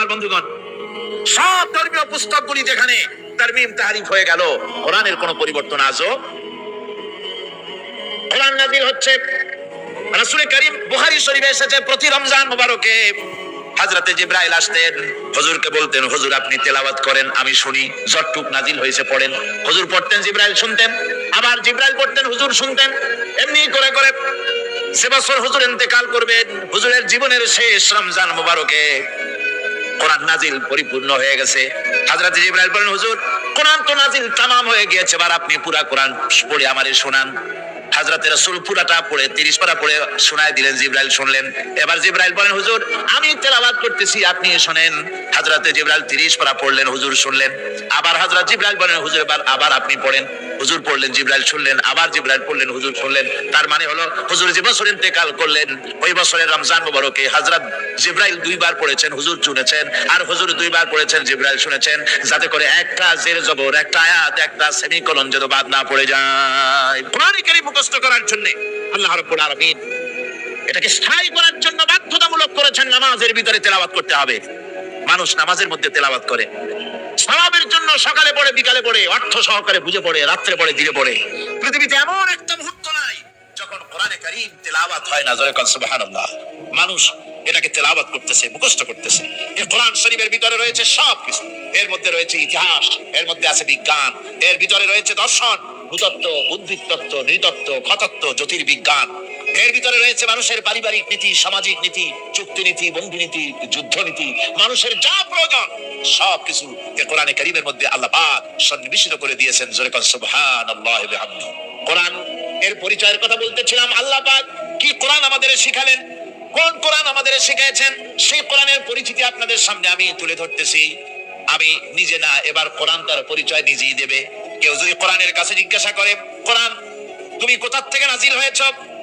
আমার বন্ধুগণ, সব ধর্মীয় পুস্তকগুলি যেখানে তারমিম তারিফ হয়ে গেল, কোরআনের কোনো পরিবর্তন আজও। কোরআন নাযিল হচ্ছে, রাসূল করিম বুখারী শরীফে এসেছে, প্রতি রমজান মুবারকে হযরতে জিবরাইল আসতেন, হুজুরকে বলতেন, হুজুর আপনি তেলাওয়াত করেন, আমি শুনি, যতটুক নাযিল হয়েছে পড়েন। হুজুর পড়তেন, জিবরাইল শুনতেন, আবার জিবরাইল পড়তেন, হুজুর শুনতেন। এমনি করে করে যে বছর হুজুর ইন্তেকাল করবেন, হুজুরের জীবনের শেষ রমজান মুবারকে কোরআন নাযিল পরিপূর্ণ হয়ে গেছে। হযরতে জিবরাইল বলেন, হুজুর কোরআন তো নাযিল তামাম হয়ে গিয়েছে, এবার আপনি পুরা কোরআন পড়ে আমারে শোনান। হযরতে রাসূল পুরাটা পড়ে 30 পারা পড়ে শোনায় দিলেন, জিবরাইল শুনলেন। এবার জিবরাইল বলেন, হুজুর আমি তেলাওয়াত করতেছি, আপনি শুনেন। হযরতে জিবরাইল 30 পারা পড়লেন, হুজুর শুনলেন। আবার হযরত জিবরাইল বলেন, হুজুর এবার আবার আপনি পড়েন। হুজুর পড়লেন, জিবরাইল শুনলেন, আবার জিবরাইল পড়লেন, হুজুর শুনলেন। তার মানে হলো হুজুর যে বছর ইন্তেকাল করলেন, ওই বছরের রমজান মুবারকে হযরত জিবরাইল 2 বার পড়েছেন, হুজুর শুনেছেন, আর হুজুর 2 বার পড়েছেন, জিবরাইল শুনেছেন, যাতে করে একটা জের জবর, একটা আয়াত, একটা সেমিকোলন যেন বাদ না পড়ে যায়। কোরআন কারীম মুখস্থ করার জন্য আল্লাহ রাব্বুল আলামিন এটাকে স্থায়ী করার জন্য বাধ্যতামূলক করেছেন, নামাজের ভিতরে তেলাওয়াত করতে হবে। মানুষ নামাজের মধ্যে তেলাওয়াত করে, সওয়াবের জন্য সকালে পড়ে, বিকালে পড়ে, অর্থ সহকারে বুঝে পড়ে, রাত্রে পড়ে, দিনে পড়ে। পৃথিবীতে এমন একটা মুহূর্ত নাই যখন কোরআনে কারীম তেলাওয়াত হয় না। জোরে বলেন সুবহানাল্লাহ। মানুষ এটাকে তেলাওয়াত করতেছে, মুখস্থ করতেছে। এই কোরআন শরীফের ভিতরে রয়েছে সবকিছু। এর মধ্যে রয়েছে ইতিহাস, এর মধ্যে আছে বিজ্ঞান, এর ভিতরে রয়েছে দর্শন, ভূতত্ত্ব, উদ্ভিদতত্ত্ব, নৃতত্ত্ব, খতত্ত্ব, জ্যোতির্বিজ্ঞান। এর ভিতরে রয়েছে মানুষের পারিবারিক নীতি, সামাজিক নীতি, চুক্তিনীতি, বন্ধুনীতি, যুদ্ধনীতি, মানুষের যা প্রয়োজন সবকিছু এই কোরআনে কারীমের মধ্যে আল্লাহ পাক সন্নিবেশিত করে দিয়েছেন। জোরে বলেন সুবহানাল্লাহি ওয়া বিহামদিহি। কোরআন এর পরিচয়ের কথা বলতেছিলাম। আল্লাহ পাক কি কোরআন আমাদের শিখালেন, কোন কোরআন আমাদের শিখিয়েছেন, সেই কোরআনের পরিচিতি আপনাদের সামনে আমি তুলে ধরতেছি। আমি নিজে না, এবার কোরআন তার পরিচয় নিজেই দেবে। কেউ যদি কোরআনের কাছে জিজ্ঞাসা করে, কোরআন তুমি কোথা থেকে নাজিল হয়েছ,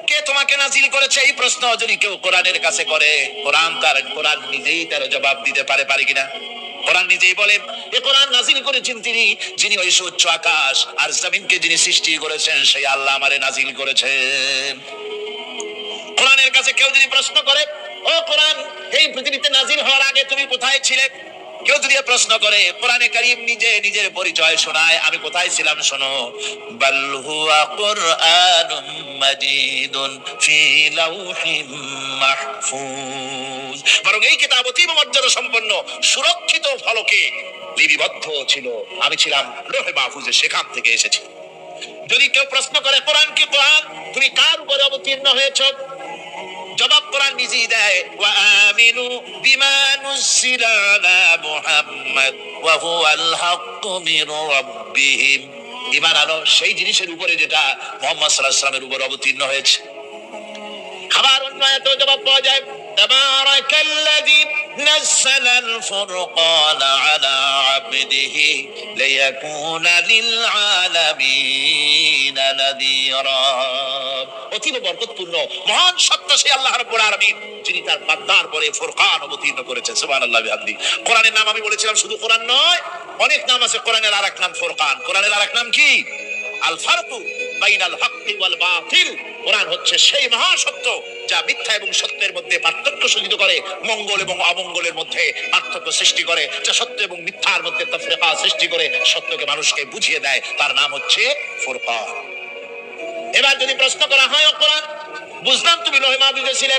কে তোমাকে নাজিল করেছে, এই প্রশ্ন যদি কেউ কোরআনের কাছে করে, কোরআন নিজেই তার জবাব দিতে পারে কিনা? কোরআন নিজেই বলে, এ কোরআন নাজিল করেছেন তিনি, যিনি ওই উচ্চ আকাশ আর জমিনকে যিনি সৃষ্টি করেছেন, সেই আল্লাহ আমারে নাজিল করেছেন। কোরআনের কাছে কেউ যদি প্রশ্ন করে, ও কোরআন এই পৃথিবীতে নাজিল হওয়ার আগে তুমি কোথায় ছিলে, কেউ যদি প্রশ্ন করে, কোরআনে কারীম নিজে নিজের পরিচয় শোনায়, আমি কোথায় ছিলাম শোনো। বাল হুয়া কুরআনুম মাজিদুন ফি লাউহিম মাহফুজ। বরং এই কিতাব অতীব মর্যাদা সম্পন্ন, সুরক্ষিত ফলকে লিপিবদ্ধ ছিল, আমি ছিলাম লৌহে মাহফুজে, সেখান থেকে এসেছি। যদি কেউ প্রশ্ন করে, কোরআন কি, কোরআন তুমি কার উপরে অবতীর্ণ হয়েছো, জবাব কোরআন নিজেই দেয়, ওয়া আমিনু বিমা নুজিলা আলা মুহাম্মাদ ওয়া হুয়াল হাক্কু মির রাব্বিহিম। ঈমান আনো সেই জিনিসের উপরে যেটা মুহাম্মদ সাল্লাল্লাহু আলাইহি ওয়াসাল্লামের উপর অবতীর্ণ হয়েছে। আবার অন্য আয়াতে জবাব পাওয়া যায়, তাবারাকাল্লাযী নাযালাল ফুরকানা আলা আবদিহি লিয়াকুনা লিল আলামিন নাযীরা। অতীব বরকতপূর্ণ মহান সত্য সেই আল্লাহ রাব্বুল আলামিন, যিনি তার বান্দার পরে ফুরকান অবতীর্ণ করেছেন। সুবহানাল্লাহি ওয়া বিহামদিহি। কোরআনের নাম আমি বলেছিলাম শুধু কোরআন নয়, অনেক নাম আছে। কোরআনের আরেক নাম ফুরকান। কোরআনের আরেক নাম কি? আল ফারকু বাইনাল হক্কি ওয়াল বাতিল। কোরআন হচ্ছে সেই মহাসত্য যা মিথ্যা এবং সত্যের মধ্যে পার্থক্য সূচিত করে, মঙ্গল এবং অমঙ্গলের মধ্যে পার্থক্য সৃষ্টি করে, যা সত্য এবং মিথ্যার মধ্যে তাফরীকা সৃষ্টি করে, সত্যকে মানুষকে বুঝিয়ে দেয়, তার নাম হচ্ছে ফুরকান। এবার যদি প্রশ্ন করা হয়, ও কোরআন বুঝলাম তুমি লৌহে মাহফুজে ছিলে,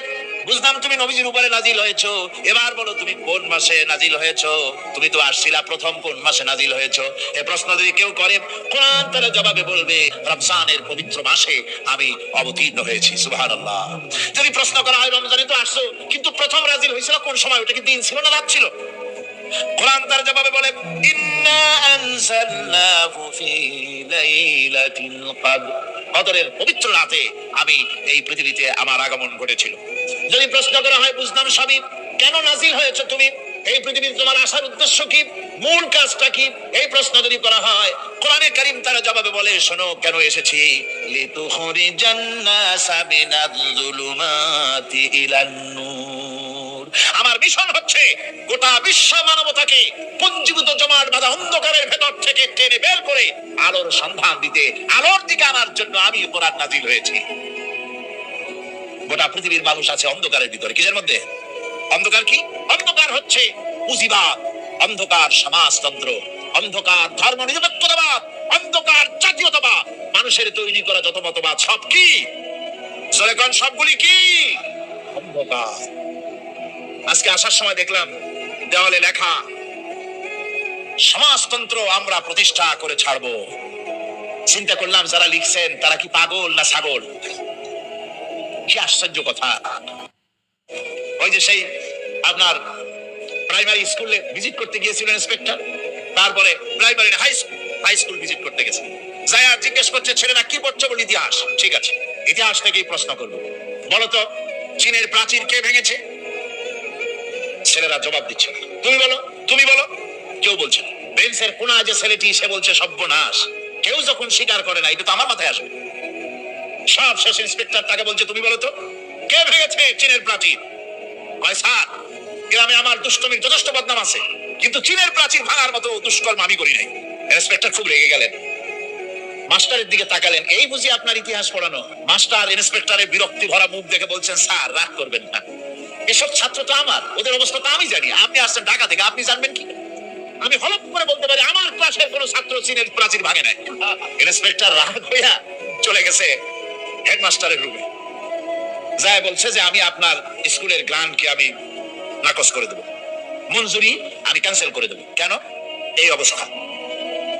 বুঝলাম তুমি নবীজির উপরে নাজিল হয়েছো, এবার বলো তুমি কোন মাসে নাজিল হয়েছো, তুমি তো আসছিলা প্রথম, কোন মাসে নাজিল হয়েছো? এই প্রশ্ন যদি কেউ করে, কোরআন তার জবাবে বলবে, রমজানের পবিত্র মাসে আমি অবতীর্ণ হয়েছি। সুবহানাল্লাহ। যদি প্রশ্ন করা হয়, রমজানে তো আসছো, কিন্তু প্রথম নাজিল হয়েছিল কোন সময়, ওটা কি দিন ছিল না রাত ছিল? কোরআন তার জবাবে বলে, ইন্না আনজালনাহু ফি লাইলাতিল কদর। কদরের পবিত্র রাতে আমি এই পৃথিবীতে আমার আগমন ঘটেছিল। যদি প্রশ্ন করা হয়, বুঝলাম সবই, কেন নাজিল হয়েছে তুমি, এই পৃথিবীতে তোমার আসার উদ্দেশ্য কি, মূল কাজটা কি, এই প্রশ্ন যদি করা হয়, কোরআনে কারীম তার জবাবে বলে, শোনো কেন এসেছি, লিতুখরিজান নাসা মিনাজ যুলুমাতি ইলান নূর। আমার মিশন হচ্ছে গোটা বিশ্ব মানবতাকে পুঞ্জীভূত জমাট বাঁধা অন্ধকারের ভেতর থেকে টেনে বের করে আলোর সন্ধান দিতে, আলোর দিকে আনার জন্য আমি কোরআন নাজিল হয়েছি। গোটা পৃথিবীর মানুষ আছে অন্ধকারের ভিতরে। কিসের মধ্যে? অন্ধকার কি? অন্ধকার হচ্ছে পুঁজিবাদ, অন্ধকার সমাজতন্ত্র, অন্ধকার ধর্ম নিরপেক্ষতাবাদ, অন্ধকার জাতীয়তাবাদ, মানুষের তৈরি করা যত মতবাদ সব কি জলেকন, সবগুলি কি অন্ধকার। আজকে আসার সময় দেখলাম দেওয়ালে লেখা, সমাজতন্ত্র আমরা প্রতিষ্ঠা করে ছাড়বো। চিন্তা করলাম যারা লিখছেন তারা কি পাগল না ছাগল? কি আশ্চর্য কথা। ওই যে সেই আপনার প্রাইমারি স্কুলে ভিজিট করতে গিয়েছিলেন ইন্সপেক্টর, তারপরে প্রাইমারি হাই স্কুল ভিজিট করতে গেছে, যায়া জিজ্ঞেস করছে ছেলেরা কি পড়ছে, বলে ইতিহাস। ঠিক আছে, ইতিহাস থেকেই প্রশ্ন করবো, বলতো চীনের প্রাচীর কে ভেঙেছে? ছেলেরা জবাব দিচ্ছে না। তুমি বলো, তুমি বলো। কেউ বলছে না। বেঞ্চের কোনা যে ছেলেটি, সে বলছে সর্বনাশ। কেউ যখন স্বীকার করে না, এটা তো আমার মাথায় আসবে। সব শেষ ইন্সপেক্টর তাকে বলছে তুমি বলো তো কে ভেঙেছে চীনের প্রাচীর? কয় স্যার, গ্রামে আমার দুষ্টমির যথেষ্ট বদনাম আছে, কিন্তু চীনের প্রাচীর ভাঙার মতো দুষ্কর্ম আমি করি নাই। ইন্সপেক্টর খুব রেগে গেলেন, মাস্টারের দিকে তাকালেন, এই বুঝি আপনার ইতিহাস পড়ানো? মাস্টার ইন্সপেক্টরের বিরক্তি ভরা মুখ দেখে বলছেন, স্যার রাগ করবেন না, এসব ছাত্র তো আমার, ওদের অবস্থা তো আমি জানি। আপনি আসছেন ঢাকা থেকে, আপনি জানবেন কি? আমি হলপ করে বলতে পারি আমার ক্লাসের কোন ছাত্র চীনের প্রাচীর ভাঙে নাই। ইন্সপেক্টর রাগ হইয়া চলে গেছে হেডমাস্টারের রুমে, যায় বলছে যে আমি আপনার স্কুলের গ্রান্টকে আমি নাকচ করে দেবো, মঞ্জুরি আমি ক্যান্সেল করে দেবো। কেন? এই অবস্থা।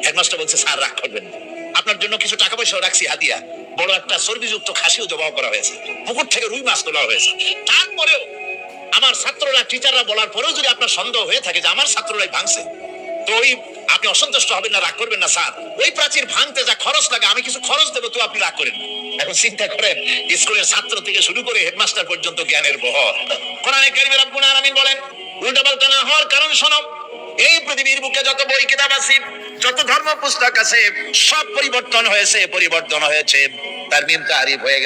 হেডমাস্টার বলছে স্যার রাগ করবেন না, আপনার জন্য কিছু টাকা পয়সাও রাখছি হাতিয়া, বড় একটা চর্বিযুক্ত খাসিও জবাব করা হয়েছে, পুকুর থেকে রুই মাছ তোলা হয়েছে। তারপরেও আমার ছাত্ররা, টিচাররা বলার পরেও যদি আপনার সন্দেহ হয়ে থাকে যে আমার ছাত্ররাই ভাঙছে, তো ওই আপনি অসন্তুষ্ট হবেন না, রাগ করবেন না স্যার। ওই প্রাচীর ভাঙতে যা খরচ লাগে আমি কিছু খরচ দেবো, তো আপনি রাগ করেন না। এখন চিন্তা করেন, স্কুলের ছাত্র থেকে শুরু করে হেডমাস্টার পর্যন্ত জ্ঞানের বহর। কোরআনে কারিমে রব্বুল আলামিন বলেন, উল্টাপাল্টা না হওয়ার কারণ শোনো, এই পৃথিবীর বুকে যত বই কিতাব আছে, যত ধর্ম পুস্তক আছে, সব পরিবর্তন হয়েছে, তার মিম তারিফ হয়ে গেছে।